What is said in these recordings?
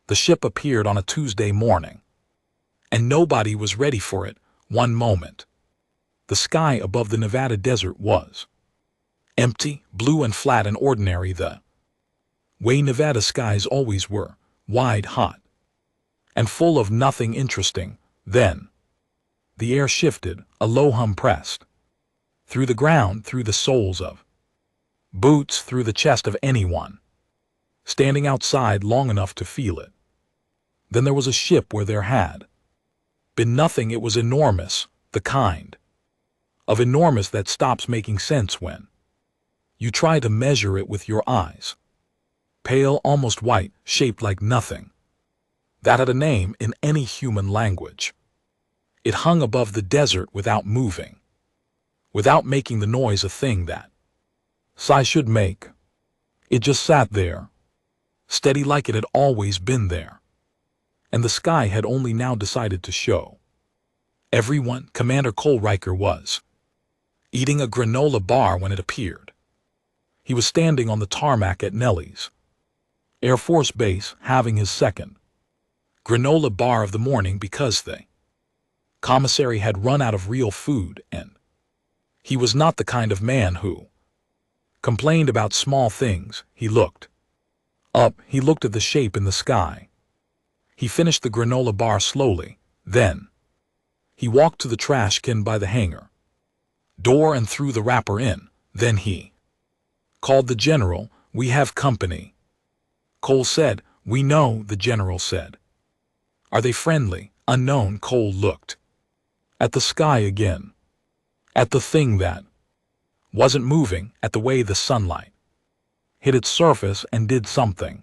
The ship appeared on a Tuesday morning, and nobody was ready for it. One moment, the sky above the Nevada desert was empty, blue and flat and ordinary, the way Nevada skies always were, wide, hot, and full of nothing interesting. Then the air shifted, a low hum pressed through the ground, through the soles of boots, through the chest of anyone standing outside long enough to feel it. Then there was a ship where there had been nothing. It was enormous, the kind of enormous that stops making sense when you try to measure it with your eyes. Pale, almost white, shaped like nothing that had a name in any human language. It hung above the desert without moving, without making the noise a thing that sigh should make. It just sat there, steady like it had always been there. And the sky had only now decided to show everyone. Commander Cole Riker was eating a granola bar when it appeared. He was standing on the tarmac at Nellie's Air Force Base, having his second granola bar of the morning because the commissary had run out of real food, and he was not the kind of man who complained about small things. He looked up, he looked at the shape in the sky. He finished the granola bar slowly, then he walked to the trash can by the hangar door and threw the wrapper in. Then he called the general. "We have company." Cole said. "We know," the general said. "Are they friendly?" Unknown. Cole looked at the sky again, at the thing that wasn't moving, at the way the sunlight hit its surface and did something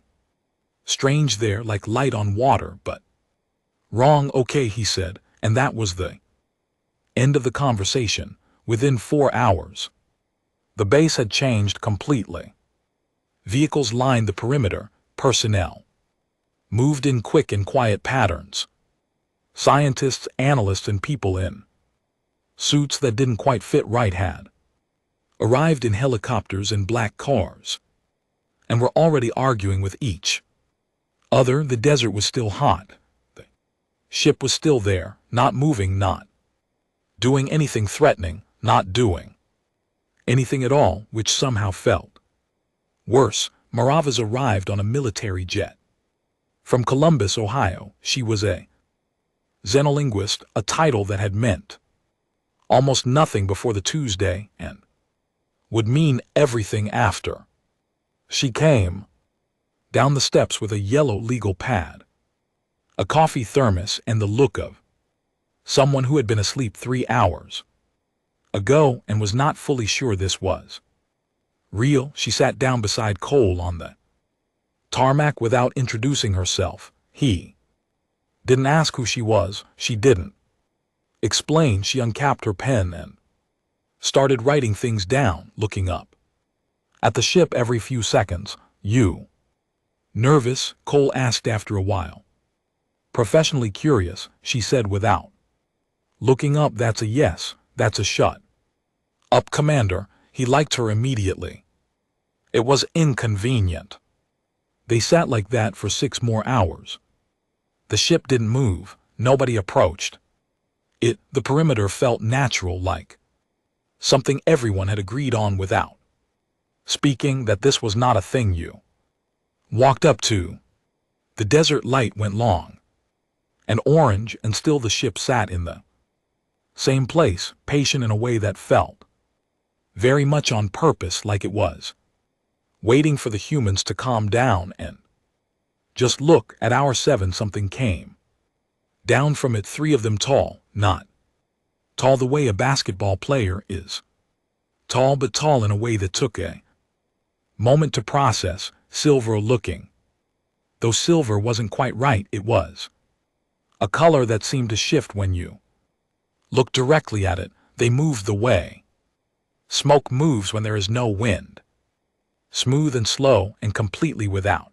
strange there, like light on water, but wrong. "Okay," he said, and that was the end of the conversation. Within 4 hours, the base had changed completely. Vehicles lined the perimeter, personnel moved in quick and quiet patterns. Scientists, analysts, and people in suits that didn't quite fit right had arrived in helicopters and black cars, and were already arguing with each other. The desert was still hot. The ship was still there, not moving, not doing anything threatening, not doing anything at all, which somehow felt worse. Maravas arrived on a military jet from Columbus, Ohio. She was a xenolinguist, a title that had meant almost nothing before the Tuesday and would mean everything after. She came down the steps with a yellow legal pad, a coffee thermos, and the look of someone who had been asleep 3 hours ago and was not fully sure this was real. She sat down beside Cole on the tarmac without introducing herself. He didn't ask who she was. She didn't explain. She uncapped her pen and started writing things down, looking up at the ship every few seconds. "You nervous?" Cole asked after a while. "Professionally curious," she said without looking up. "That's a yes, that's a shut up, Commander." He liked her immediately. It was inconvenient. They sat like that for 6 more hours. The ship didn't move, nobody approached it. The perimeter felt natural, like something everyone had agreed on without speaking, that this was not a thing you walked up to. The desert light went long and orange, and still the ship sat in the same place, patient in a way that felt very much on purpose, like it was waiting for the humans to calm down and just look. At hour 7 something came down from it, 3 of them tall, not tall the way a basketball player is tall, but tall in a way that took a moment to process. Silver looking, though silver wasn't quite right. It was a color that seemed to shift when you looked directly at it. They moved the way smoke moves when there is no wind, smooth and slow and completely without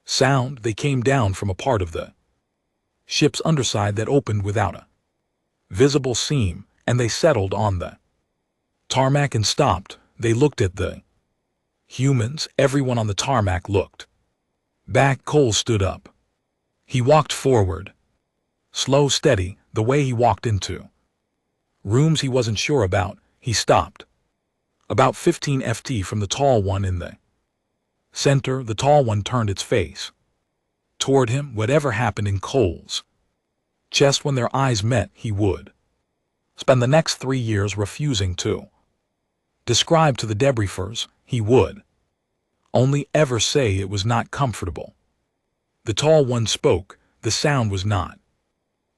sound. They came down from a part of the ship's underside that opened without a visible seam, and they settled on the tarmac and stopped. They looked at the humans. Everyone on the tarmac looked back. Cole stood up. He walked forward. Slow, steady, the way he walked into rooms he wasn't sure about. He stopped. About 15 ft from the tall one in the center, the tall one turned its face toward him. Whatever happened in Cole's chest when their eyes met, he would spend the next 3 years refusing to describe to the debriefers. He would only ever say it was not comfortable. The tall one spoke. The sound was not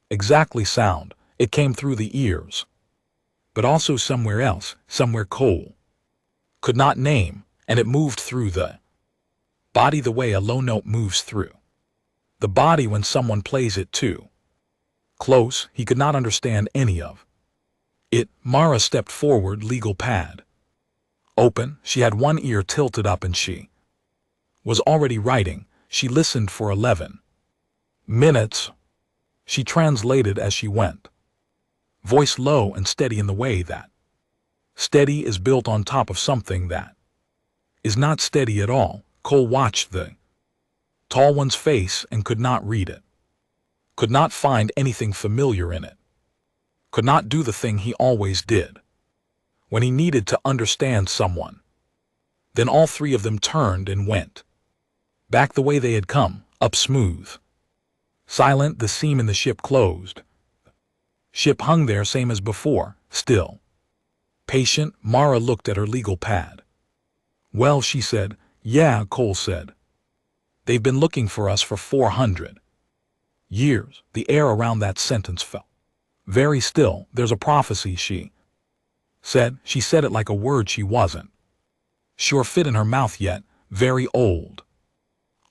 exactly sound. It came through the ears, but also somewhere else, somewhere Cole could not name, and it moved through the body the way a low note moves through the body when someone plays it too close. He could not understand any of it. Mara stepped forward, legal pad open. She had one ear tilted up and she was already writing. She listened for 11 minutes. She translated as she went, voice low and steady in the way that steady is built on top of something that is not steady at all. Cole watched the tall one's face and could not read it, could not find anything familiar in it, could not do the thing he always did when he needed to understand someone. Then all three of them turned and went back the way they had come, up smooth. Silent, the seam in the ship closed. Ship hung there same as before, still. Patient, Mara looked at her legal pad. Well, she said. Yeah, Cole said. They've been looking for us for 400 years. The air around that sentence fell very still. There's a prophecy, she said. She said it like a word she wasn't sure fit in her mouth yet. Very old.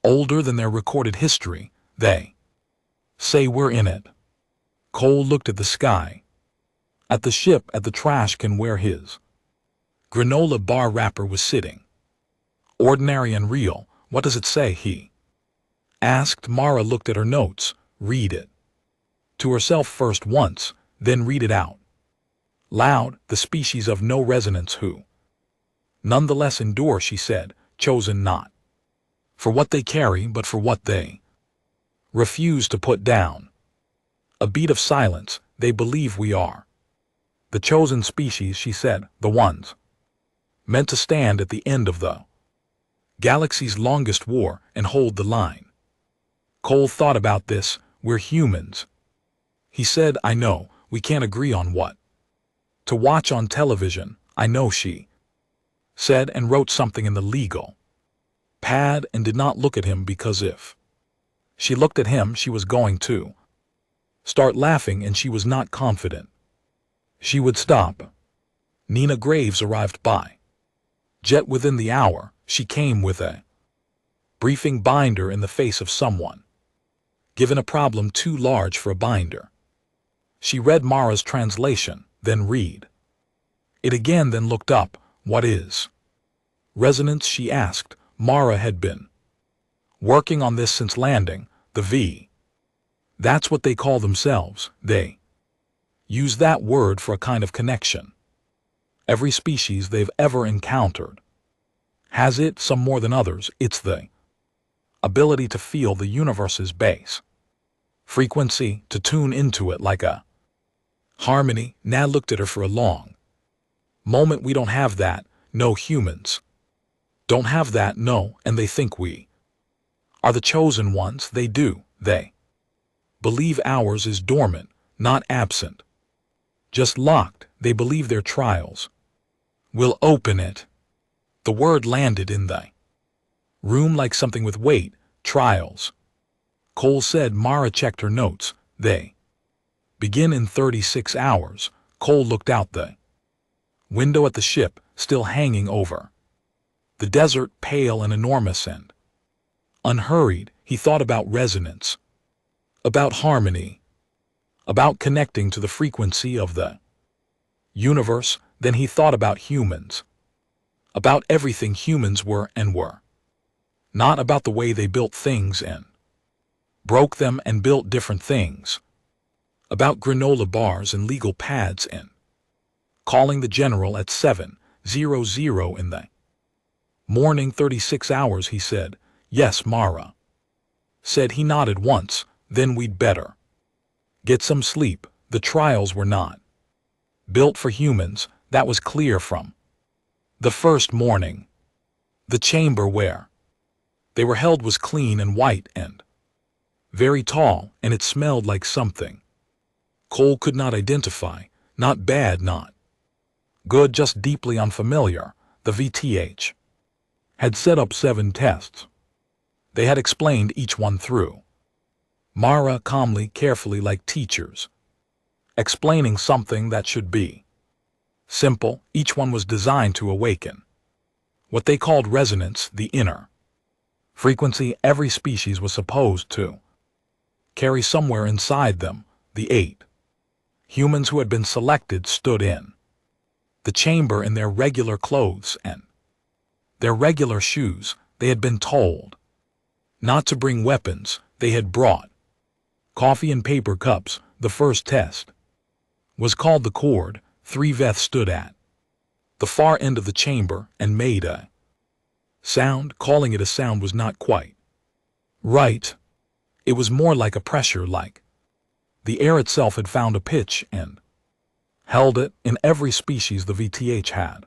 Older than their recorded history. They say we're in it. Cole looked at the sky, at the ship, at the trash can where his granola bar wrapper was sitting. Ordinary and real. What does it say, he asked. Mara looked at her notes. Read it to herself first once, then read it out loud. The species of no resonance who nonetheless endure, she said, chosen not for what they carry but for what they refuse to put down. A beat of silence. They believe we are the chosen species, she said, the ones meant to stand at the end of the galaxy's longest war and hold the line. Cole thought about this. We're humans, he said. I know, we can't agree on what to watch on television. I know, she said, and wrote something in the legal pad and did not look at him because if she looked at him she was going to start laughing, and she was not confident she would stop. Nina Graves arrived by jet within the hour. She came with a briefing binder in the face of someone given a problem too large for a binder. She read Mara's translation, then read it again, then looked up. What is resonance, she asked. Mara had been working on this since landing. The V. That's what they call themselves. They use that word for a kind of connection. Every species they've ever encountered has it, some more than others. It's the ability to feel the universe's bass frequency, to tune into it like a harmony. Nad looked at her for a long moment. We don't have that. No, humans don't have that, no, and they think we are the chosen ones. They do. They believe ours is dormant, not absent, just locked. They believe their trials will open it. The word landed in the room like something with weight. Trials, Cole said. Mara checked her notes. They begin in 36 hours. Cole looked out the window at the ship, still hanging over the desert, pale and enormous and unhurried. He thought about resonance, about harmony, about connecting to the frequency of the universe. Then he thought about humans, about everything humans were and were not, about the way they built things and broke them and built different things, about granola bars and legal pads and calling the general at 7:00 in the morning. 36 hours, he said. Yes, Mara said. He nodded once. Then we'd better get some sleep. The trials were not built for humans, that was clear from the first morning. The chamber where they were held was clean and white and very tall, and it smelled like something Cole could not identify. Not bad, not good, just deeply unfamiliar. The VTH had set up 7 tests. They had explained each one through Mara, calmly, carefully, like teachers explaining something that should be simple. Each one was designed to awaken what they called resonance, the inner frequency every species was supposed to carry somewhere inside them. The 8 humans who had been selected stood in the chamber in their regular clothes and their regular shoes. They had been told not to bring weapons. They had brought coffee and paper cups. The first test was called the cord. 3 Veth stood at the far end of the chamber and made a sound. Calling it a sound was not quite right. It was more like a pressure, like the air itself had found a pitch and held it. In every species the VTH had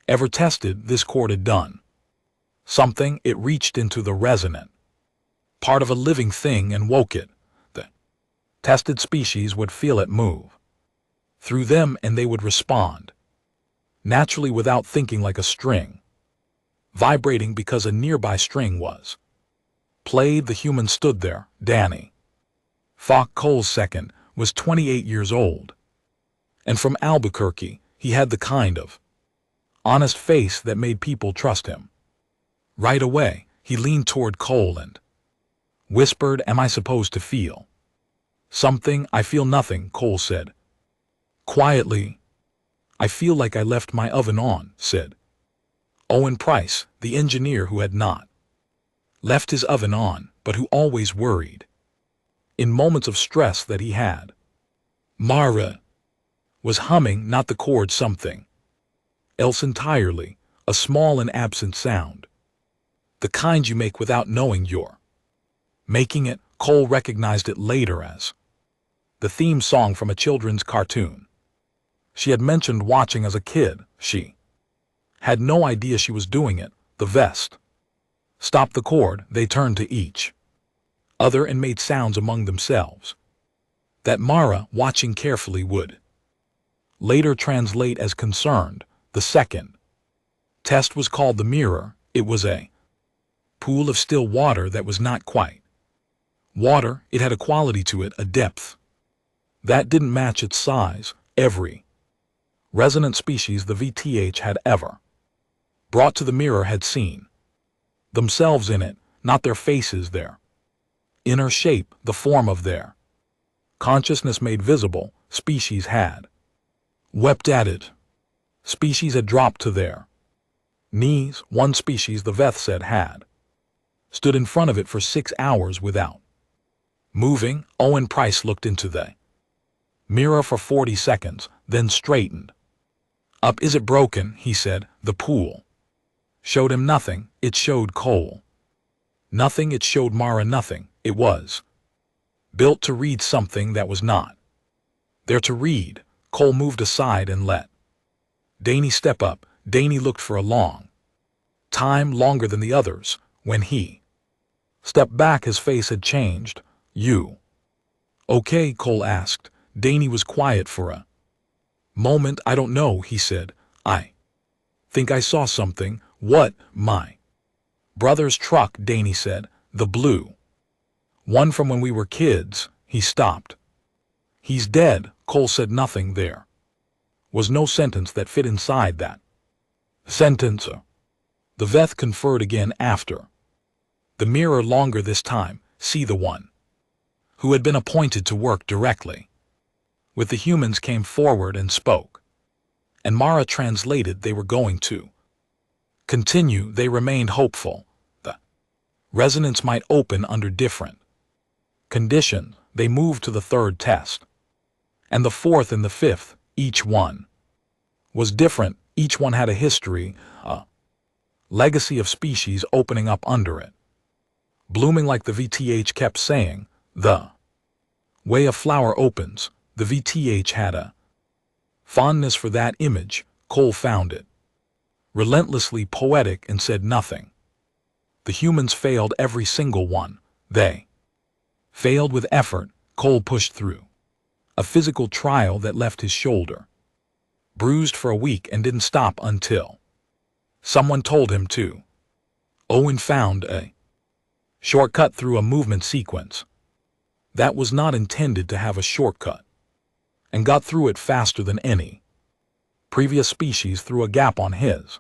ever tested, this cord had done something. It reached into the resonant part of a living thing and woke it. The tested species would feel it move through them, and they would respond naturally without thinking, like a string vibrating because a nearby string was played. The human stood there. Danny Falk, Cole's second, was 28 years old, and from Albuquerque. He had the kind of honest face that made people trust him. Right away, he leaned toward Cole and whispered, "Am I supposed to feel something?" "I feel nothing," Cole said quietly. "I feel like I left my oven on," said Owen Price, the engineer who had not left his oven on, but who always worried in moments of stress that he had. Mara was humming, not the cord, something else entirely, a small and absent sound, the kind you make without knowing you're making it. Cole recognized it later as the theme song from a children's cartoon she had mentioned watching as a kid. She had no idea she was doing it. The vest stopped the cord. They turned to each other and made sounds among themselves that Mara, watching carefully, would later translate as concerned. The second test was called the mirror. It was a pool of still water that was not quite water. It had a quality to it, a depth that didn't match its size. Every resonant species the VTH had ever brought to the mirror had seen themselves in it, not their faces, their inner shape, the form of their consciousness made visible. Species had wept at it. Species had dropped to their knees. One species, the Veth said, had stood in front of it for 6 hours without moving. Owen Price looked into the mirror for 40 seconds, then straightened up. "Is it broken?" he said. The pool showed him nothing. It showed Cole nothing. It showed Mara nothing. It was built to read something that was not there to read. Cole moved aside and let Danny step up. Danny looked for a long time, longer than the others. When he stepped back, his face had changed. "You okay?" Cole asked. Danny was quiet for a moment. "I don't know," he said. "I think I saw something." "What?" "My brother's truck," Danny said. "The blue one from when we were kids." He stopped. "He's dead." Cole said. Nothing there was no sentence that fit inside that sentence. The Veth conferred again after the mirror, longer this time. "See, the one who had been appointed to work directly with the humans came forward and spoke, and Mara translated. They were going to continue. They remained hopeful. The resonance might open under different conditions. They moved to the third test, and the fourth and the fifth. Each one was different. Each one had a history, a legacy of species opening up under it, blooming like the VTH kept saying. The way a flower opens, the VTH had a fondness for that image. Cole found it relentlessly poetic and said nothing. The humans failed every single one. They failed with effort. Cole pushed through a physical trial that left his shoulder bruised for a week and didn't stop until someone told him to. Owen found a shortcut through a movement sequence that was not intended to have a shortcut, and got through it faster than any previous species through a gap on his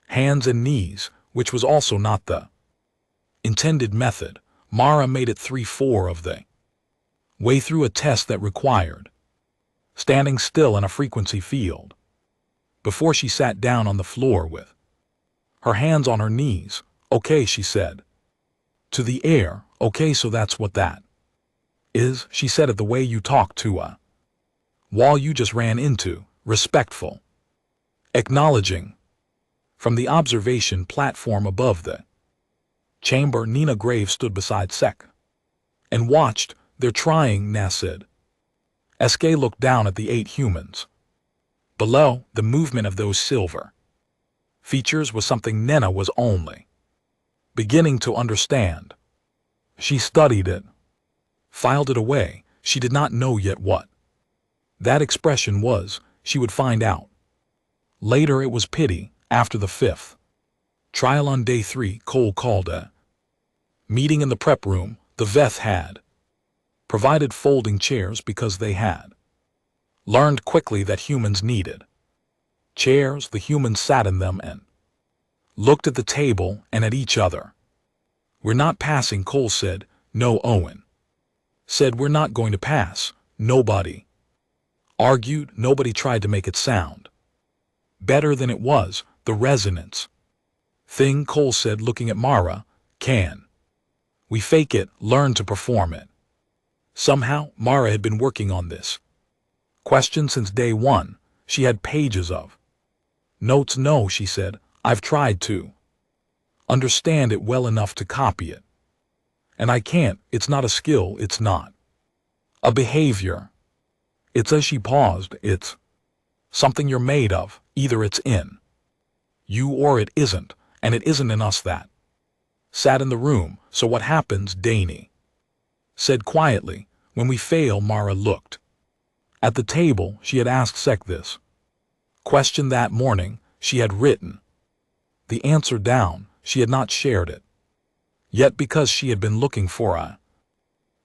hands and knees, which was also not the intended method. Mara made it 3/4 of the way through a test that required standing still in a frequency field before she sat down on the floor with her hands on her knees. Okay, she said to the air. Okay, so that's what that is, she said it the way you talk to a wall you just ran into, respectful, acknowledging. From the observation platform above the chamber, Nina Graves stood beside Sek and watched. They're trying, Nas said. SK looked down at the 8 humans below. The movement of those silver features was something Nena was only beginning to understand. She studied it, filed it away. She did not know yet what that expression was. She would find out later. It was pity. After the 5th trial on day 3, Cole called a meeting in the prep room. The Veth had provided folding chairs because they had learned quickly that humans needed chairs. The humans sat in them and looked at the table and at each other. We're not passing, Cole said. No, Owen said. We're not going to pass. Nobody argued. Nobody tried to make it sound better than it was. The resonance thing, Cole said, looking at Mara. Can we fake it, learn to perform it? Somehow, Mara had been working on this question since day 1. She had pages of notes. No, she said, I've tried to understand it well enough to copy it. And I can't. It's not a skill. It's not a behavior. It's, as she paused, it's something you're made of. Either it's in you or it isn't, and it isn't in us that sat in the room. So what happens, Danny said quietly, when we fail? Mara looked at the table. She had asked Sek this question that morning. She had written the answer down. She had not shared it yet because she had been looking for a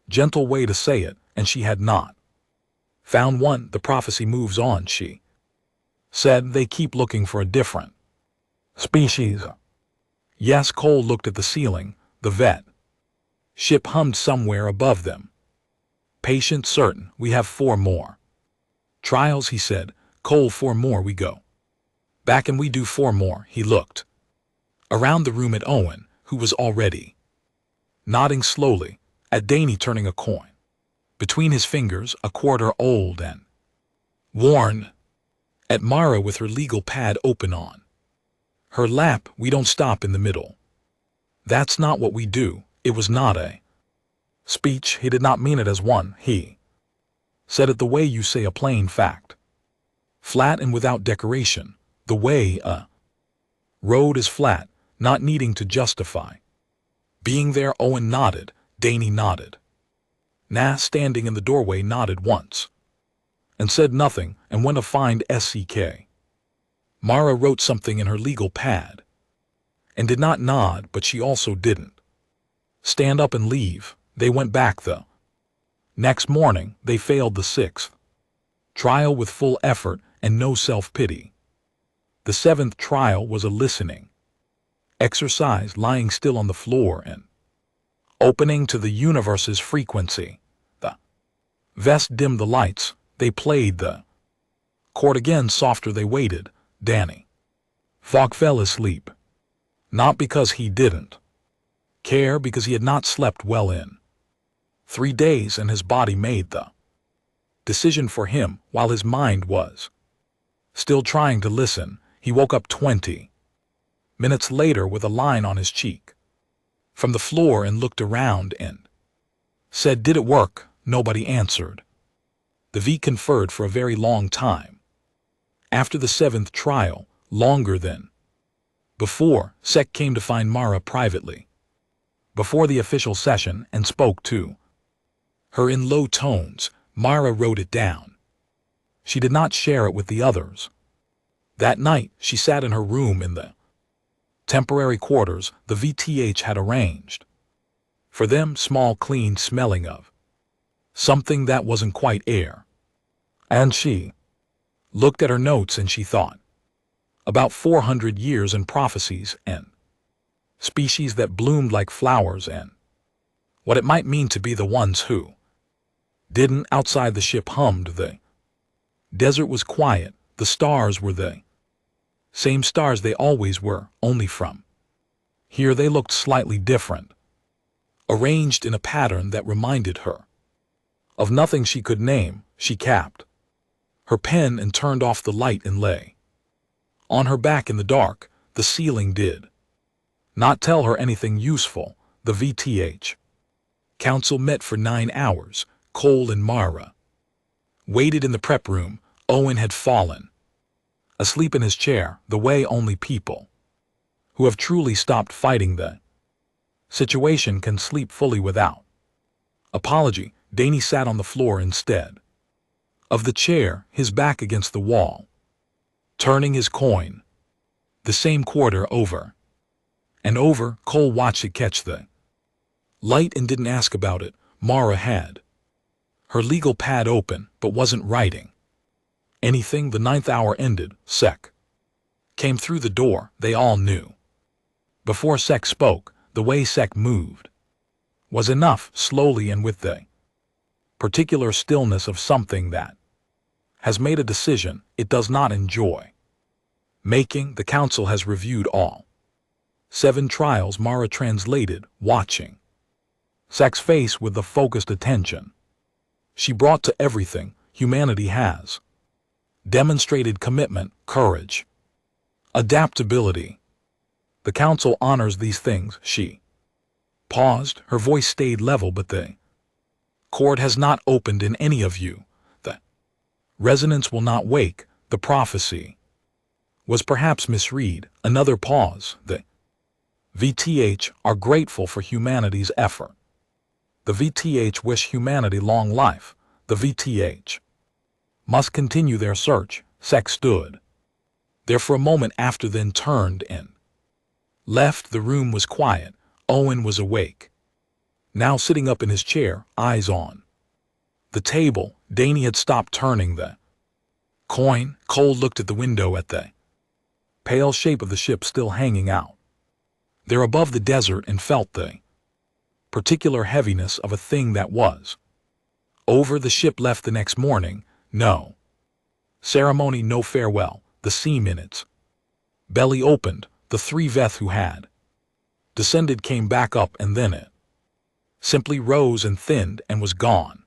gentle way to say it, and she had not found one. The prophecy moves on, she said. They keep looking for a different species. Yes, Cole looked at the ceiling. The vet ship hummed somewhere above them. Patient, certain. We have 4 more trials, he said. Cole, 4 more. We go back and we do 4 more. He looked around the room at Owen, who was already nodding slowly, at Danny turning a coin between his fingers, a quarter old and worn, at Mara with her legal pad open on her lap. We don't stop in the middle. That's not what we do. It was not a speech. He did not mean it as one. He said it the way you say a plain fact, flat and without decoration, the way a road is flat, not needing to justify being there. Owen nodded. Danny nodded. Nas, standing in the doorway, nodded once and said nothing and went to find SCK. Mara wrote something in her legal pad and did not nod, but she also didn't stand up and leave. They went back the next morning. They failed the 6th trial with full effort and no self-pity. The 7th trial was a listening exercise, lying still on the floor and opening to the universe's frequency. The vest dimmed the lights. They played the chord again, softer. They waited. Danny Fogg fell asleep, not because he didn't care, because he had not slept well in 3 days, and his body made the decision for him while his mind was still trying to listen. He woke up 20 minutes later with a line on his cheek from the floor and looked around and Said, "Did it work?" Nobody answered. The V conferred for a very long time. After the 7th trial, longer than before, Sek came to find Mara privately before the official session and spoke to her in low tones. Mara wrote it down. She did not share it with the others. That night, she sat in her room in the temporary quarters the VTH had arranged for them, small, clean, smelling of something that wasn't quite air. And she looked at her notes and she thought about 400 years and prophecies and species that bloomed like flowers and what it might mean to be the ones who didn't. Outside, the ship hummed. The desert was quiet. The stars were the same stars they always were, only from here they looked slightly different, arranged in a pattern that reminded her of nothing she could name. She capped her pen and turned off the light and lay on her back in the dark. The ceiling did not tell her anything useful. The VTH council met for 9 hours. Cole and Mara waited in the prep room. Owen had fallen asleep in his chair, the way only people who have truly stopped fighting the situation can sleep fully without apology. Danny sat on the floor instead of the chair, his back against the wall, turning his coin the same quarter over and over. Cole watched it catch the light and didn't ask about it. Mara had her legal pad open but wasn't writing anything. The 9th hour ended. Sek came through the door. They all knew before Sek spoke. The way Sek moved was enough, slowly and with the particular stillness of something that has made a decision it does not enjoy making. The council has reviewed all 7 trials. Mara translated, watching Sek's face with the focused attention she brought to everything. Humanity has demonstrated commitment, courage, adaptability. The council honors these things. She paused. Her voice stayed level. But the court has not opened in any of you. The resonance will not wake. The prophecy was perhaps misread. Another pause. The VTH are grateful for humanity's effort. The VTH wish humanity long life. The VTH must continue their search. Sek stood there for a moment after, then turned and left. The room was quiet. Owen was awake, now sitting up in his chair, eyes on the table. Danny had stopped turning the coin. Cole looked at the window at the pale shape of the ship still hanging out there above the desert and felt the particular heaviness of a thing that was over. The ship left the next morning. No ceremony, no farewell. The seam in its belly opened. The 3 Veth who had descended came back up, and then it simply rose and thinned and was gone.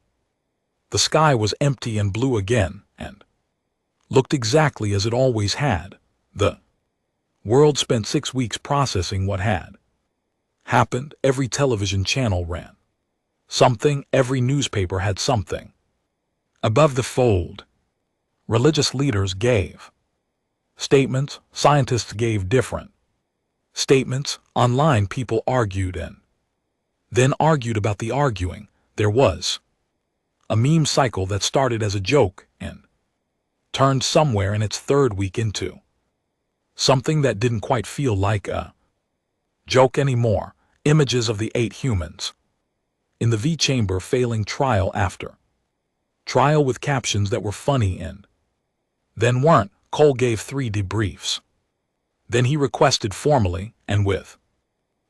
The sky was empty and blue again, and looked exactly as it always had. The world spent 6 weeks processing what had happened. Every television channel ran something. Every newspaper had something. Above the fold, religious leaders gave statements. Scientists gave different statements. Online, people argued and then argued about the arguing. There was a meme cycle that started as a joke and turned somewhere in its 3rd week into something that didn't quite feel like a joke anymore. Images of the 8 humans in the V chamber failing trial after trial, with captions that were funny and then weren't. Cole gave 3 debriefs. Then he requested formally and with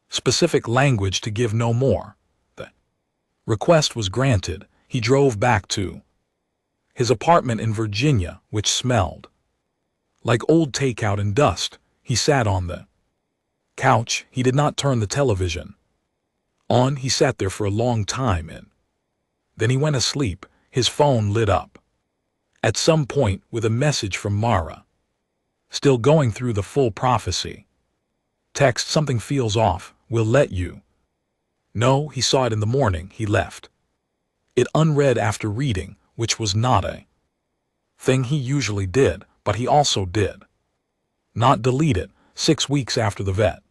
specific language to give no more. The request was granted. He drove back to his apartment in Virginia, which smelled like old takeout and dust. He sat on the couch. He did not turn the television on. He sat there for a long time and then he went asleep. His phone lit up at some point with a message from Mara, still going through the full prophecy. Text, something feels off. We'll let you know. He saw it in the morning. He left It unread after reading, which was not a thing he usually did, but he also did not delete it. 6 weeks after the vet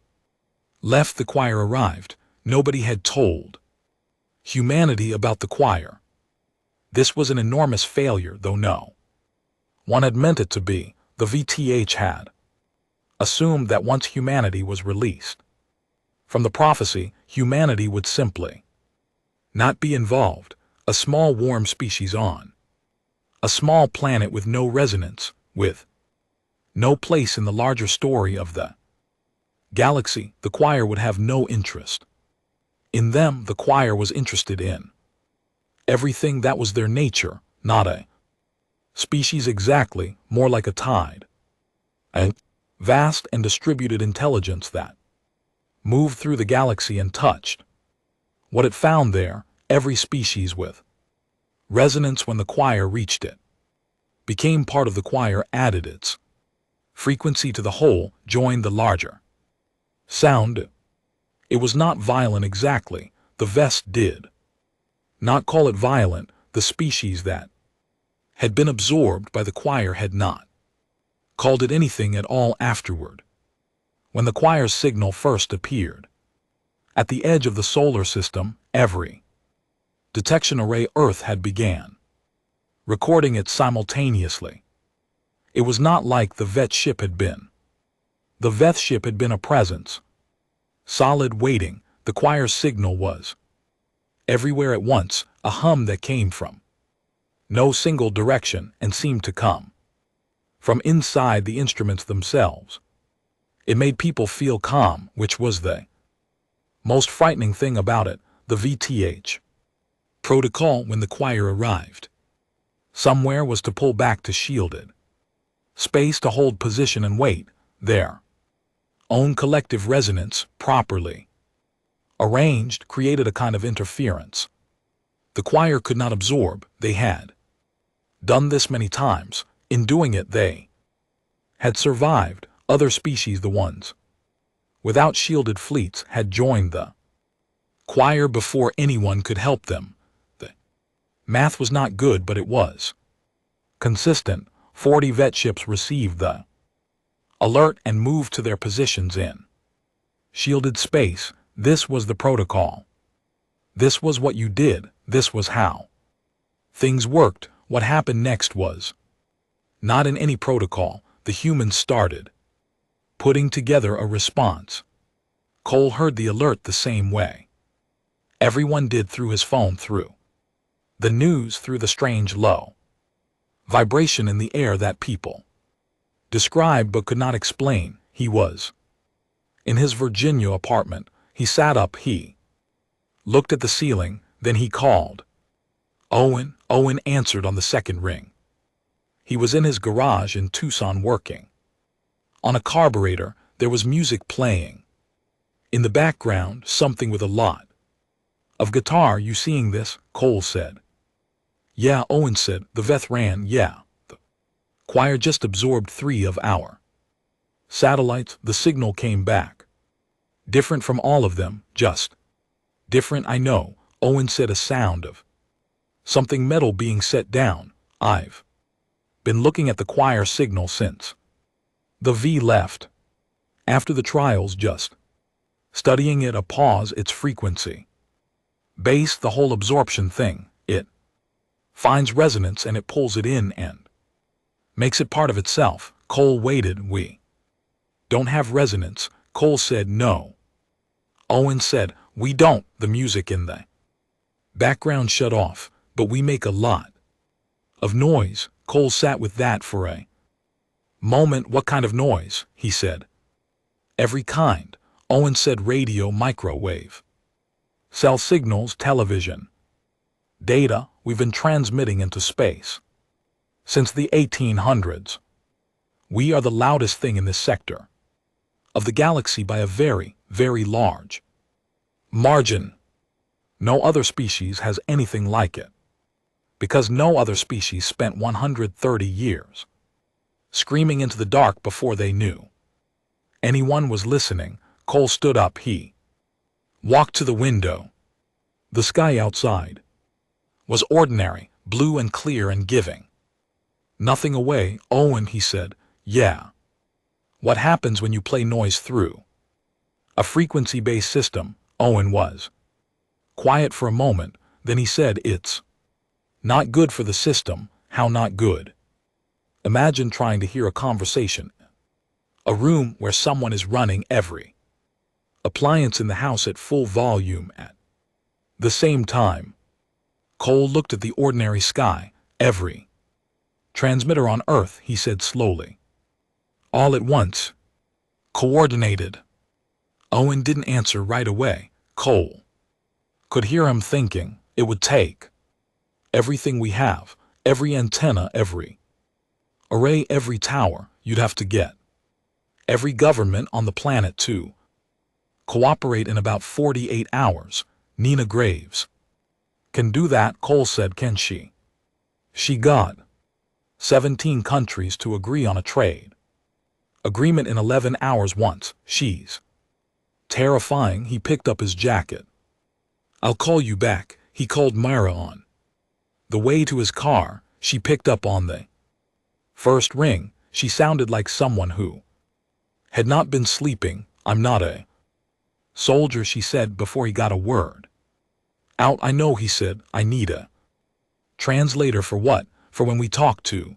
left, the choir arrived. Nobody had told humanity about the choir. This was an enormous failure, though no one had meant it to be. The VTH had assumed that once humanity was released from the prophecy, humanity would simply not be involved. A small warm species on a small planet with no resonance, with no place in the larger story of the galaxy. The choir would have no interest in them. The choir was interested in everything that was their nature, not a species exactly, more like a tide, a vast and distributed intelligence that moved through the galaxy and touched what it found there. Every species with resonance, when the choir reached it, became part of the choir, added its frequency to the whole, joined the larger sound. It was not violent exactly. The vest did not call it violent. The species that had been absorbed by the choir had not called it anything at all afterward. When the choir's signal first appeared at the edge of the solar system, every detection array Earth had began recording it simultaneously. It was not like the vet ship had been. The vet ship had been a presence, solid, waiting. The choir's signal was everywhere at once, a hum that came from no single direction and seemed to come from inside the instruments themselves. It made people feel calm, which was the most frightening thing about it. The VTH protocol, when the choir arrived somewhere, was to pull back to shielded space, to hold position and wait. Their own collective resonance, properly arranged, created a kind of interference the choir could not absorb. They had done this many times. In doing it, they had survived. Other species, the ones without shielded fleets, had joined the choir before anyone could help them. The math was not good, but it was consistent. 40 vet ships received the alert and moved to their positions in shielded space. This was the protocol. This was what you did. This was how things worked. What happened next was not in any protocol. The humans started putting together a response. Cole heard the alert the same way everyone did, through his phone, through the news, through the strange low vibration in the air that people described but could not explain. He was in his Virginia apartment. He sat up. He looked at the ceiling. Then he called. Owen. Owen answered on the second ring. He was in his garage in Tucson working on a carburetor. There was music playing in the background, something with a lot of guitar. You seeing this? Cole said. Yeah, Owen said. The Veth ran. Yeah. The choir just absorbed 3 of our satellites. The signal came back different from all of them. Just different. I know, Owen said. A sound of something metal being set down. I've been looking at the choir signal since the V left. After the trials, just studying it. A pause. Its frequency base, the whole absorption thing. It finds resonance and it pulls it in and makes it part of itself. Cole waited. We don't have resonance. Cole said. No. Owen said. We don't. The music in the background shut off, but we make a lot of noise. Cole sat with that for a moment. What kind of noise? He said. Every kind. Owen said. Radio, microwave, cell signals, television, data. We've been transmitting into space since the 1800s. We are the loudest thing in this sector of the galaxy by a very, very large margin. No other species has anything like it, because no other species spent 130 years screaming into the dark before they knew anyone was listening. Cole stood up. He walked to the window. The sky outside was ordinary, blue and clear and giving. Nothing away, Owen, he said. Yeah. What happens when you play noise through a frequency-based system? Owen was quiet for a moment, then he said, it's not good for the system. How not good? Imagine trying to hear a conversation. A room where someone is running every appliance in the house at full volume at the same time. Cole looked at the ordinary sky. Every transmitter on Earth, he said slowly. All at once. Coordinated. Owen didn't answer right away. Cole could hear him thinking, it would take everything we have, every antenna, every array, every tower. You'd have to get every government on the planet to cooperate in about 48 hours. Nina Graves can do that, Cole said. Can she? She got 17 countries to agree on a trade agreement in 11 hours once. She's terrifying. He picked up his jacket. I'll call you back, he called Myra on the way to his car. She picked up on the first ring. She sounded like someone who had not been sleeping. I'm not a soldier, she said before he got a word out. I know, he said. I need a translator. For what? For when we talk to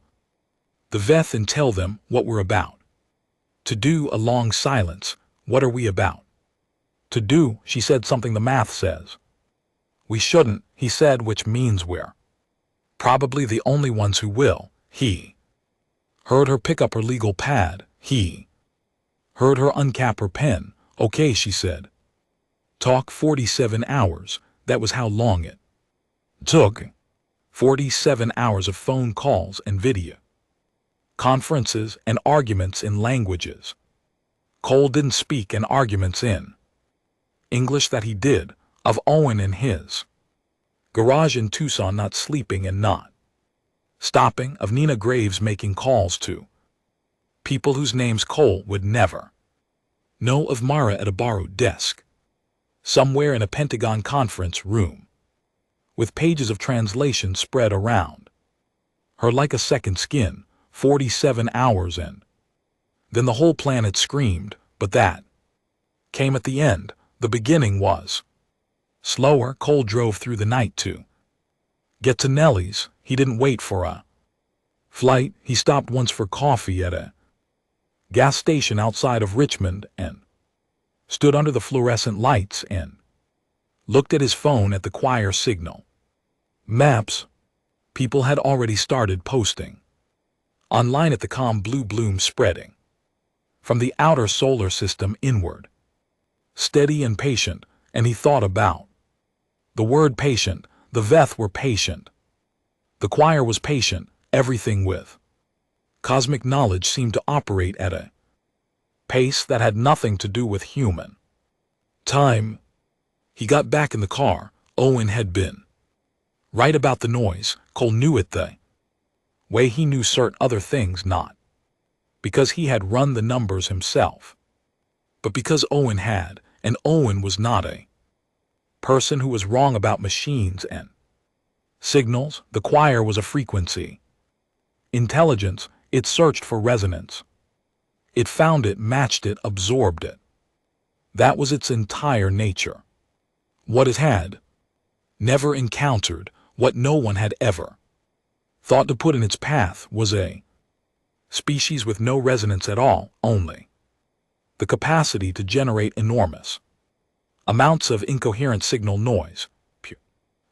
the Veth and tell them what we're about to do. A long silence. What are we about to do? She said. Something the math says we shouldn't, he said, which means we're probably the only ones who will. He heard her pick up her legal pad. He heard her uncap her pen. Okay, she said. Talk 47 hours. That was how long it took. 47 hours of phone calls and video conferences and arguments in languages Cole didn't speak, and arguments in English that he did, of Owen in his garage in Tucson not sleeping and not stopping, of Nina Graves making calls to people whose names Cole would never know, of Mara at a borrowed desk somewhere in a Pentagon conference room with pages of translation spread around her like a second skin. 47 hours, and then the whole planet screamed. But that came at the end. The beginning was slower. Cole drove through the night to get to Nellie's. He didn't wait for a flight. He stopped once for coffee at a gas station outside of Richmond and stood under the fluorescent lights and looked at his phone at the choir signal maps. People had already started posting online at the calm blue bloom spreading from the outer solar system inward, steady and patient. And he thought about the word patient. The Veth were patient. The choir was patient. Everything with cosmic knowledge seemed to operate at a pace that had nothing to do with human time. He got back in the car. Owen had been right about the noise. Cole knew it the way he knew certain other things, not because he had run the numbers himself, but because Owen had, and Owen was not a person who was wrong about machines and signals. The choir was a frequency intelligence. It searched for resonance. It found it, matched it, absorbed it. That was its entire nature. What it had never encountered, what no one had ever thought to put in its path, was a species with no resonance at all, only the capacity to generate enormous amounts of incoherent signal noise, pure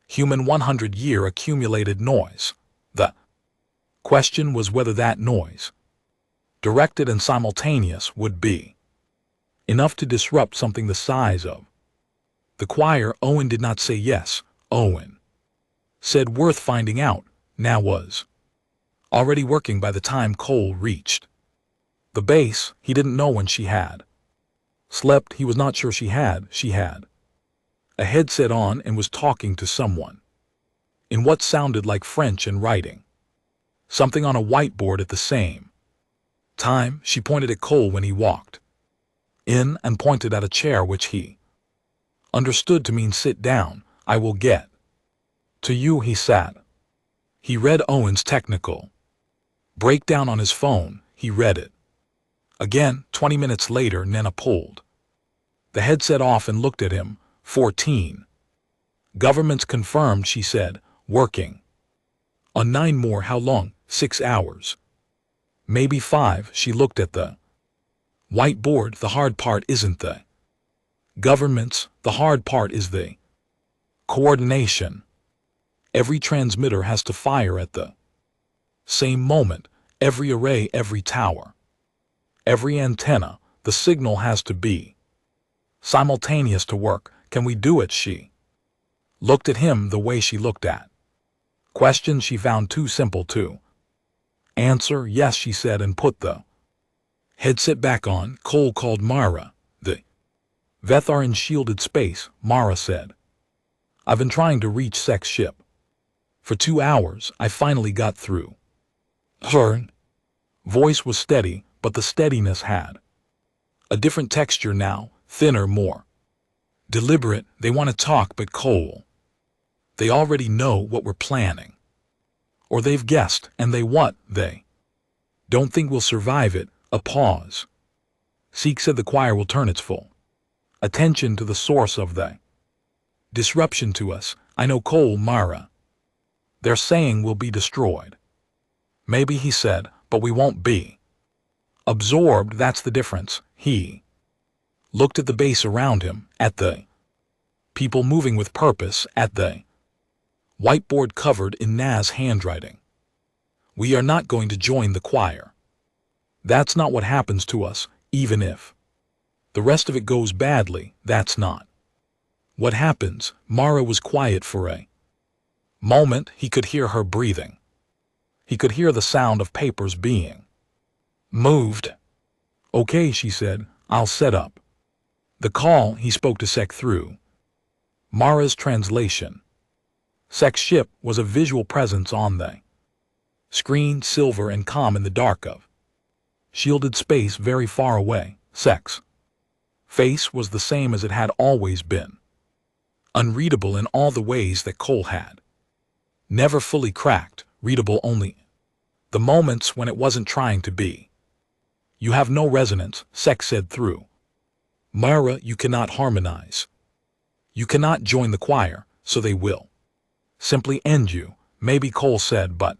human 100-year accumulated noise. The question was whether that noise, directed and simultaneous, would be enough to disrupt something the size of the choir. Owen did not say yes. Owen said worth finding out. Now was already working by the time Cole reached the base. He didn't know when she had slept. He was not sure she had. She had a headset on and was talking to someone in what sounded like French and writing something on a whiteboard at the same time. She pointed at Cole when he walked in and pointed at a chair which he understood to mean sit down. I will get To you he sat. He read Owen's technical breakdown on his phone. He read it. Again, 20 minutes later, Nena pulled the headset off and looked at him. 14. Government's confirmed, she said, working on 9 more. How long? 6 hours. Maybe 5. She looked at the whiteboard. The hard part isn't the government's, the hard part is the coordination. Every transmitter has to fire at the same moment, every array, every tower, every antenna. The signal has to be simultaneous to work. Can we do it? She looked at him the way she looked at questions she found too simple to answer. Yes, she said, and put the headset back on. Cole called Mara. The Veth are in shielded space, Mara said. I've been trying to reach Sek's ship for 2 hours. I finally got through. Her voice was steady, but the steadiness had a different texture now, thinner, more deliberate. They want to talk, but Cole, they already know what we're planning. Or they've guessed, and they don't think we'll survive it. A pause. Sek said the choir will turn its full attention to the source of the disruption to us. I know, Cole. Mara, they're saying we'll be destroyed. Maybe, he said, but we won't be absorbed. That's the difference. He looked at the base around him, at the people moving with purpose, at the whiteboard covered in Naz handwriting. We are not going to join the choir. That's not what happens to us, even if the rest of it goes badly. That's not what happens. Mara was quiet for a moment. He could hear her breathing. He could hear the sound of papers being moved. Okay, she said, I'll set up the call. He spoke to Sek through Mara's translation. Sek's ship was a visual presence on the screen, silver and calm in the dark of shielded space very far away. Sek's face was the same as it had always been, unreadable in all the ways that Cole had never fully cracked, readable only the moments when it wasn't trying to be. You have no resonance, Sek said through Mara. You cannot harmonize. You cannot join the choir, so they will simply end you. Maybe, Cole said, but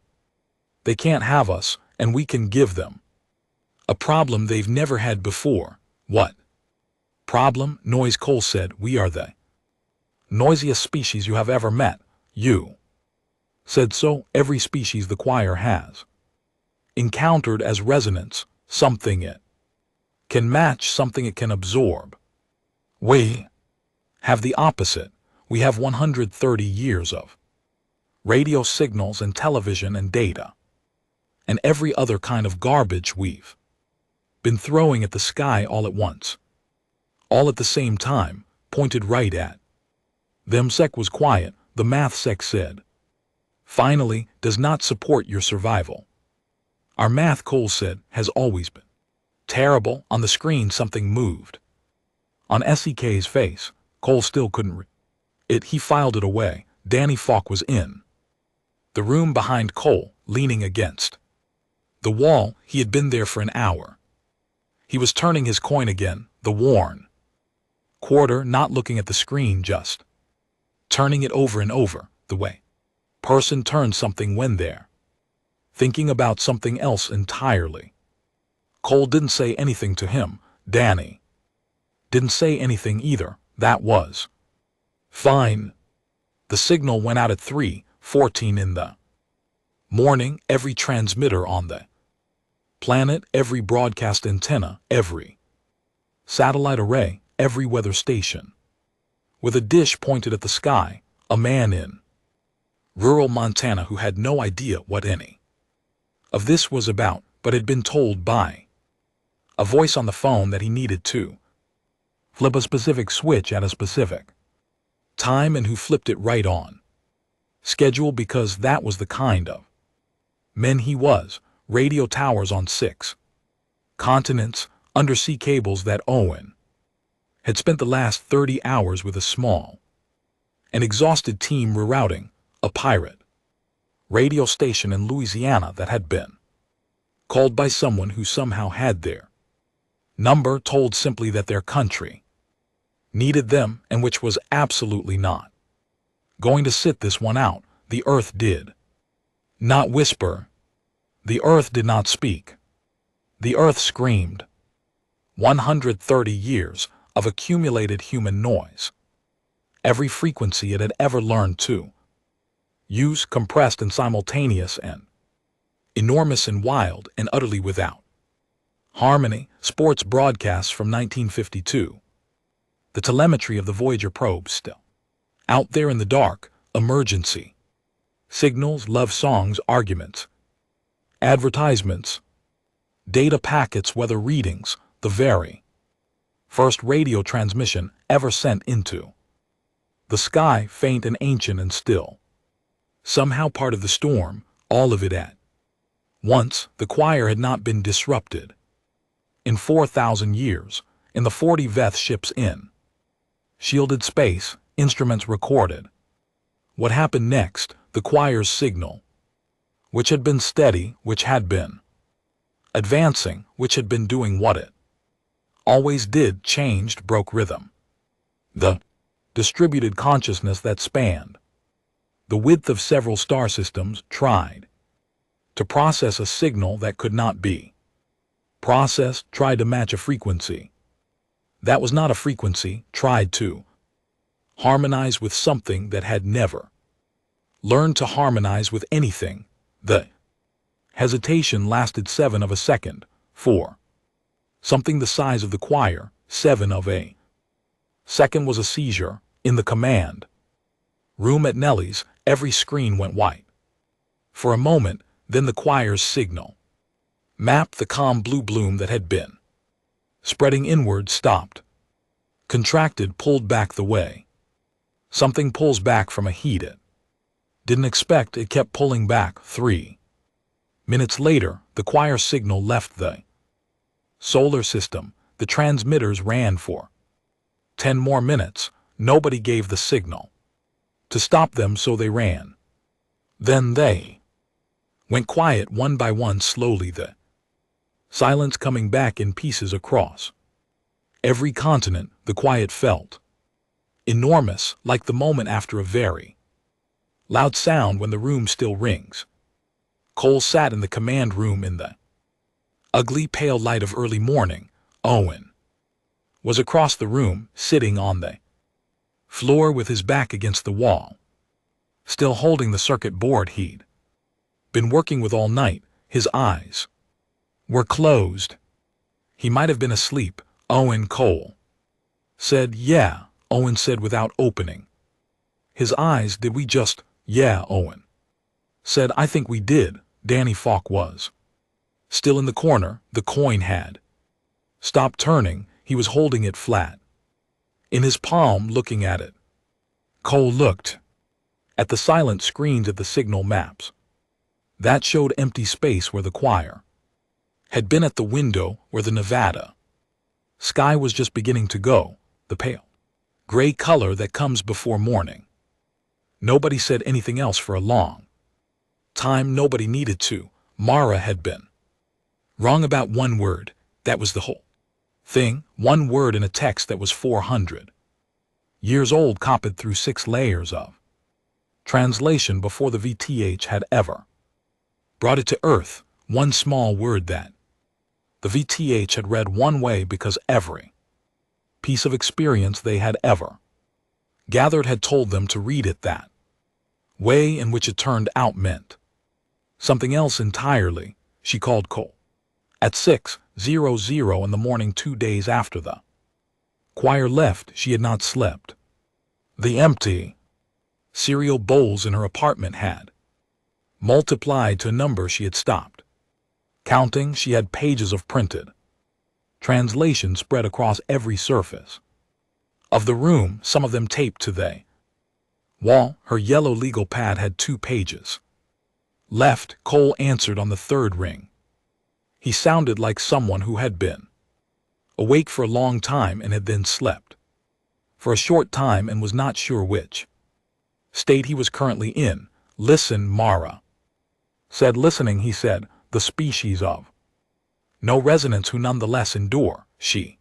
they can't have us, and we can give them a problem they've never had before. What problem? Noise. Cole said, we are the noisiest species you have ever met. You said so. Every species the choir has encountered as resonance, something it can match, something it can absorb. We have the opposite. We have 130 years of radio signals and television and data and every other kind of garbage we've been throwing at the sky all at once, all at the same time, pointed right at them. Sek was quiet. The math, Sek said, finally, does not support your survival. Our math, Cole said, has always been terrible. On the screen something moved on Sek's face. Cole still couldn't read it. He filed it away. Danny Falk was in the room behind Cole, leaning against the wall. He had been there for an hour. He was turning his coin again, the worn quarter, not looking at the screen, just turning it over and over, the way person turns something when they're thinking about something else entirely. Cole didn't say anything to him. Danny didn't say anything either. That was fine. The signal went out at 3:14 in the morning. Every transmitter on the planet, every broadcast antenna, every satellite array, every weather station with a dish pointed at the sky. A man in rural Montana who had no idea what any of this was about, but had been told by a voice on the phone that he needed to flip a specific switch at a specific time, and who flipped it right on schedule, because that was the kind of man he was. Radio towers on 6 continents, undersea cables that Owen had spent the last 30 hours with a small and exhausted team rerouting, a pirate radio station in Louisiana that had been called by someone who somehow had their number, told simply that their country needed them, and which was absolutely not going to sit this one out. The earth did not whisper. The earth did not speak. The earth screamed. 130 years of accumulated human noise. Every frequency it had ever learned to use, compressed and simultaneous and enormous and wild and utterly without harmony. Sports broadcasts from 1952. The telemetry of the Voyager probe still out there in the dark. Emergency signals, love songs, arguments, advertisements, data packets, weather readings, the very first radio transmission ever sent into the sky, faint and ancient and still somehow part of the storm, all of it at once. The choir had not been disrupted in 4,000 years. In the 40 Veth ships in shielded space, instruments recorded what happened next. The choir's signal, which had been steady, which had been advancing, which had been doing what it always did, changed, broke rhythm. The distributed consciousness that spanned the width of several star systems tried to process a signal that could not be processed, tried to match a frequency that was not a frequency, tried to harmonize with something that had never learned to harmonize with anything. The hesitation lasted 7 of a second for something the size of the choir. 7 of a second was a seizure. In the command room at Nellie's, every screen went white for a moment. Then the choir's signal mapped the calm blue bloom that had been spreading inward, stopped, contracted, pulled back the way something pulls back from a heat it didn't expect. It kept pulling back. 3 minutes later, the choir signal left the solar system. The transmitters ran for 10 more minutes. Nobody gave the signal to stop them, so they ran. Then they went quiet one by one, slowly, the silence coming back in pieces across every continent. The quiet felt enormous, like the moment after a very loud sound when the room still rings. Cole sat in the command room in the ugly pale light of early morning. Owen was across the room, sitting on the floor with his back against the wall, still holding the circuit board he'd been working with all night. His eyes were closed. He might have been asleep. Cole said. Yeah, Owen said without opening his eyes. Did we just? Yeah, Owen said. I think we did. Danny Falk was still in the corner. The coin had stopped turning. He was holding it flat in his palm, looking at it. Cole looked at the silent screens of the signal maps that showed empty space where the choir had been, at the window where the Nevada sky was just beginning to go, the pale gray color that comes before morning. Nobody said anything else for a long time. Nobody needed to. Mara had been wrong about one word. That was the whole thing. One word in a text that was 400 years old, copied through 6 layers of translation before the VTH had ever brought it to Earth. One small word that the VTH had read one way, because every piece of experience they had ever gathered had told them to read it that way, in which it turned out meant something else entirely. She called Cole at 6:00 in the morning, 2 days after the choir left. She had not slept. The empty cereal bowls in her apartment had multiplied to a number she had stopped counting. She had pages of printed translation spread across every surface of the room, some of them taped to the wall. Her yellow legal pad had 2 pages left. Cole answered on the 3rd ring. He sounded like someone who had been awake for a long time and had then slept for a short time and was not sure which state he was currently in. Listen, Mara said. Listening, he said, the species of no resonance who nonetheless endure. She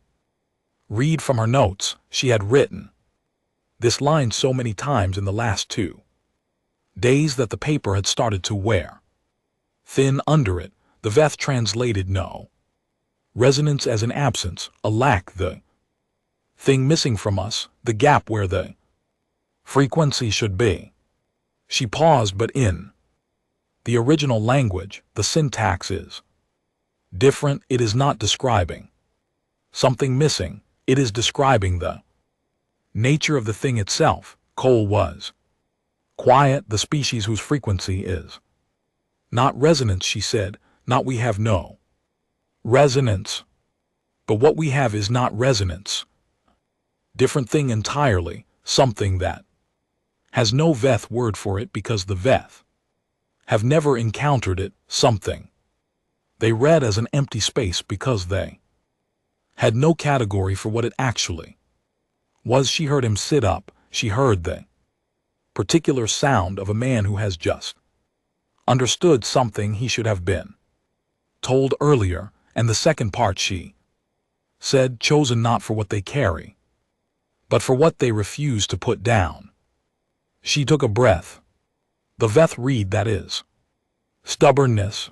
read from her notes. She had written this line so many times in the last 2 days that the paper had started to wear thin under it. The Veth translated no resonance as an absence, a lack, the thing missing from us, the gap where the frequency should be. She paused, but in the original language, the syntax is different. It is not describing something missing. It is describing the nature of the thing itself. Cole was quiet. The species whose frequency is not resonance, she said. Not we have no resonance. But what we have is not resonance. Different thing entirely. Something that has no Veth word for it because the Veth have never encountered it. Something they read as an empty space because they had no category for what it actually was. She heard him sit up. She heard the particular sound of a man who has just understood something he should have been told earlier, and the second part she said, chosen not for what they carry, but for what they refuse to put down. She took a breath. The Veth read, that is stubbornness,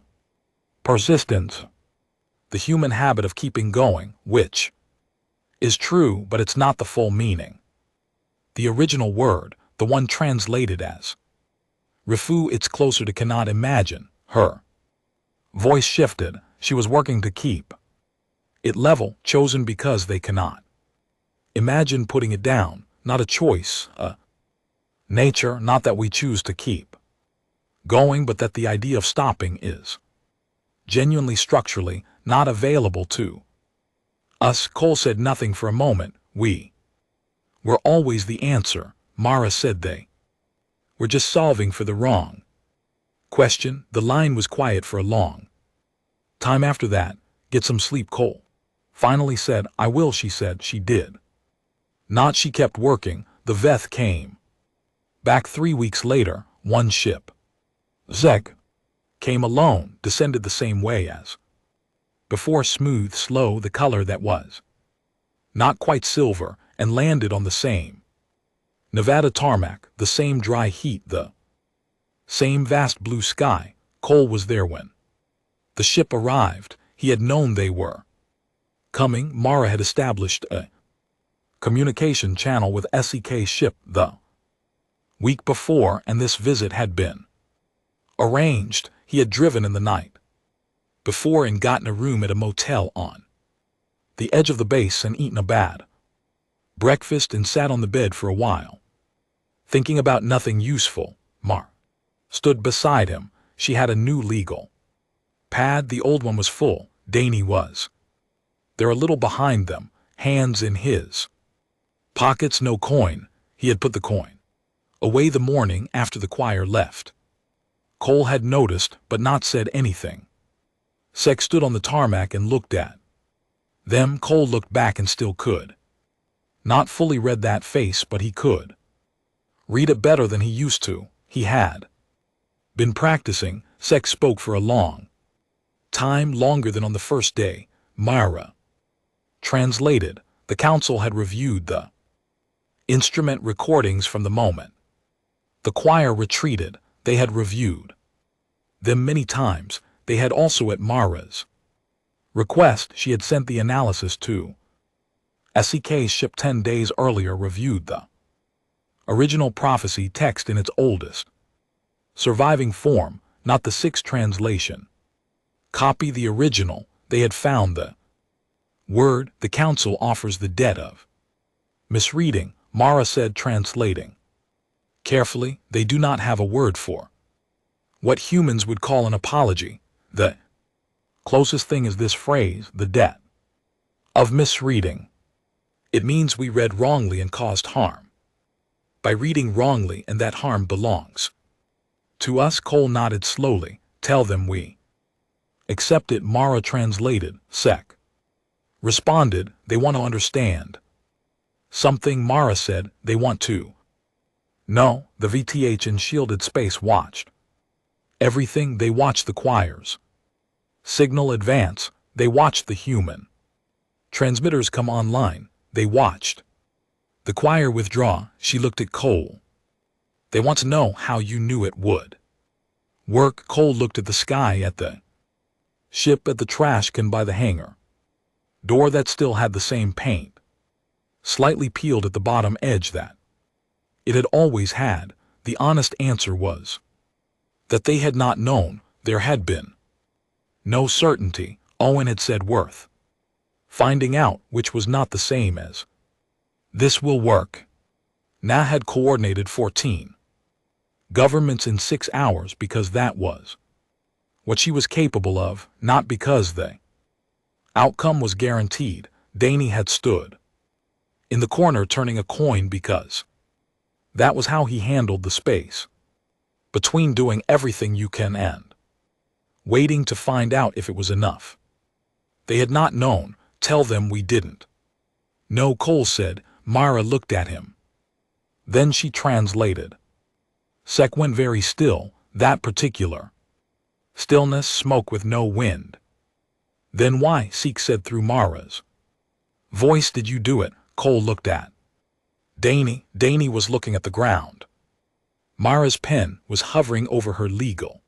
persistence, the human habit of keeping going, which is true, but it's not the full meaning. The original word, the one translated as refu, it's closer to cannot imagine. Her voice shifted. She was working to keep it level, chosen because they cannot imagine putting it down, not a choice, a nature, not that we choose to keep going, but that the idea of stopping is genuinely structurally not available to us. Cole said nothing for a moment. We were always the answer, Mara said. They were just solving for the wrong question. The line was quiet for a long time after that. Get some sleep, Cole finally said. I will, she said. She did not. She kept working. The Veth came back 3 weeks later. One ship, Zeg, came alone, descended the same way as before, smooth, slow, the color that was not quite silver, and landed on the same Nevada tarmac, the same dry heat, the same vast blue sky. Cole was there when the ship arrived. He had known they were coming. Mara had established a communication channel with SEK's ship the week before, and this visit had been arranged. He had driven in the night before and gotten a room at a motel on the edge of the base and eaten a bad breakfast and sat on the bed for a while, thinking about nothing useful. Mar stood beside him. She had a new legal pad. The old one was full. Danny was there, a little behind them, hands in his pockets. No coin. He had put the coin away the morning after the choir left. Cole had noticed, but not said anything. Sek stood on the tarmac and looked at them. Cole looked back and still could not fully read that face, but he could read it better than he used to. He had been practicing. Sek spoke for a long time, longer than on the first day. Myra translated. The council had reviewed the instrument recordings from the moment the choir retreated. They had reviewed them many times. They had also, at Mara's request, she had sent the analysis to SEK's ship 10 days earlier, reviewed the original prophecy text in its oldest surviving form, not the 6th translation copy, the original. They had found the word. The council offers the debt of misreading, Mara said, translating carefully. They do not have a word for what humans would call an apology. The closest thing is this phrase, the debt of misreading. It means we read wrongly and caused harm by reading wrongly, and that harm belongs to us. Cole nodded slowly. Tell them we accept it, Mara translated. Sek responded. They want to understand something. Mara said they want to No, the VTH in shielded space watched. Everything. They watched the choirs. Signal advance. They watched the human. Transmitters come online. They watched. The choir withdraw. She looked at Cole. They want to know how you knew it would work. Cole looked at the sky, at the ship, at the trash can by the hangar. Door that still had the same paint. Slightly peeled at the bottom edge that it had always had. The honest answer was that they had not known. There had been no certainty. Owen had said worth finding out, which was not the same as this will work. Na had coordinated 14 governments in 6 hours because that was what she was capable of, not because the outcome was guaranteed. Danny had stood in the corner turning a coin because that was how he handled the space between doing everything you can and waiting to find out if it was enough. They had not known. Tell them we didn't. No, Cole said. Mara looked at him. Then she translated. Sek went very still, that particular stillness, smoke with no wind. Then why, Sek said through Mara's voice, did you do it? Cole looked at Danny. Danny was looking at the ground. Mara's pen was hovering over her legal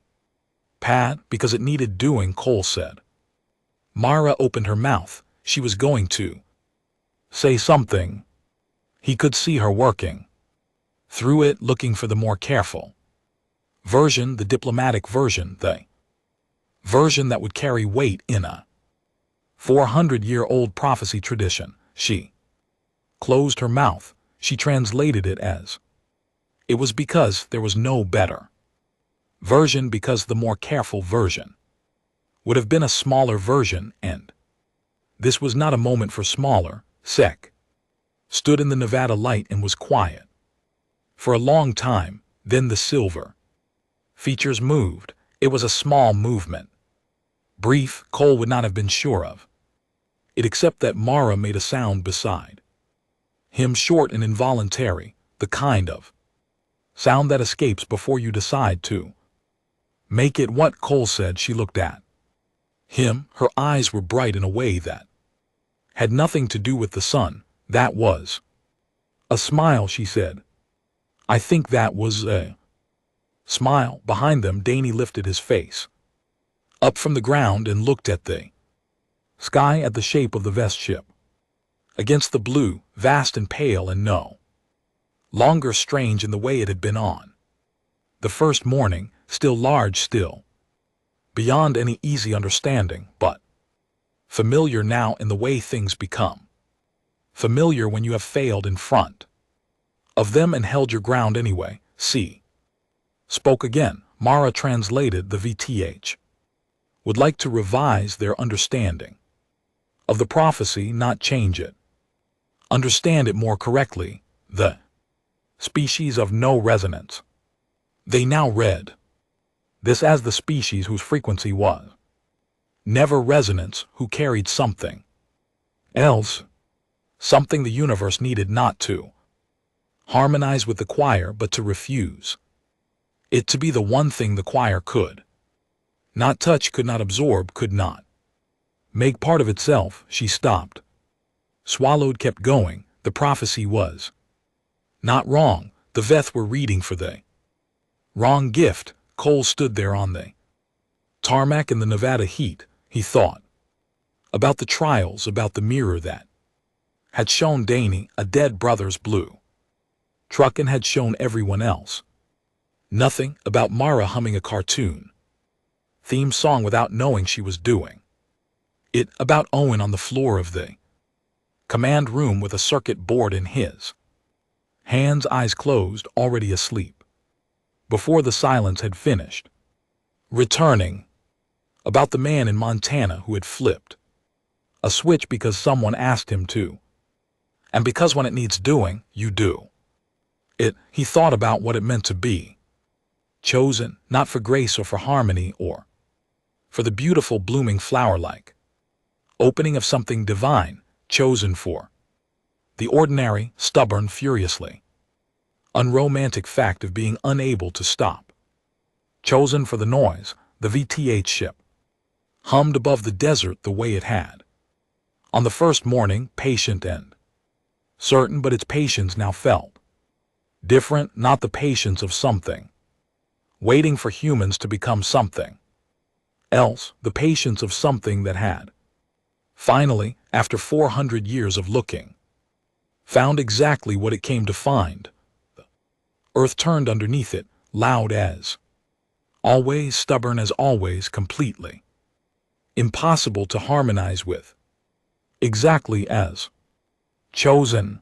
pad because it needed doing, Cole said. Mara opened her mouth. She was going to say something. He could see her working through it, looking for the more careful version, the diplomatic version, the version that would carry weight in a 400-year-old prophecy tradition. She closed her mouth. She translated it as it was because there was no better version, because the more careful version would have been a smaller version, and this was not a moment for smaller. Sek stood in the Nevada light and was quiet for a long time. Then the silver features moved. It was a small movement. Brief. Cole would not have been sure of it except that Mara made a sound beside him, short and involuntary, the kind of sound that escapes before you decide to make it. What? Cole said. She looked at him. Her eyes were bright in a way that had nothing to do with the sun. That was a smile, she said. I think that was a smile. Behind them, Danny lifted his face up from the ground and looked at the sky, at the shape of the Vest ship against the blue, vast and pale and no longer strange in the way it had been on the first morning, still large, still beyond any easy understanding, but familiar now in the way things become familiar when you have failed in front of them and held your ground anyway. C spoke again. Mara translated. The VTH would like to revise their understanding of the prophecy, not change it. Understand it more correctly. The species of no resonance. They now read this as the species whose frequency was never resonance, who carried something else, something the universe needed not to harmonize with the choir, but to refuse it to be the one thing the choir could not touch, could not absorb, could not make part of itself. She stopped, swallowed, kept going. The prophecy was not wrong. The Veth were reading for the wrong gift. Cole stood there on the tarmac in the Nevada heat. He thought about the trials, about the mirror that had shown Danny a dead brother's blue truck and had shown everyone else nothing, about Mara humming a cartoon theme song without knowing she was doing it, about Owen on the floor of the command room with a circuit board in his hands, eyes closed, already asleep before the silence had finished returning, about the man in Montana who had flipped a switch because someone asked him to, and because when it needs doing, you do it. He thought about what it meant to be chosen, not for grace or for harmony or for the beautiful blooming flower-like opening of something divine, chosen for the ordinary, stubborn, furiously unromantic fact of being unable to stop. Chosen for the noise, the VTH ship hummed above the desert the way it had. On the first morning, patient and certain, but its patience now felt different, not the patience of something waiting for humans to become something else, the patience of something that had finally, after 400 years of looking, found exactly what it came to find. The earth turned underneath it, loud as always, stubborn as always, completely impossible to harmonize with, exactly as chosen.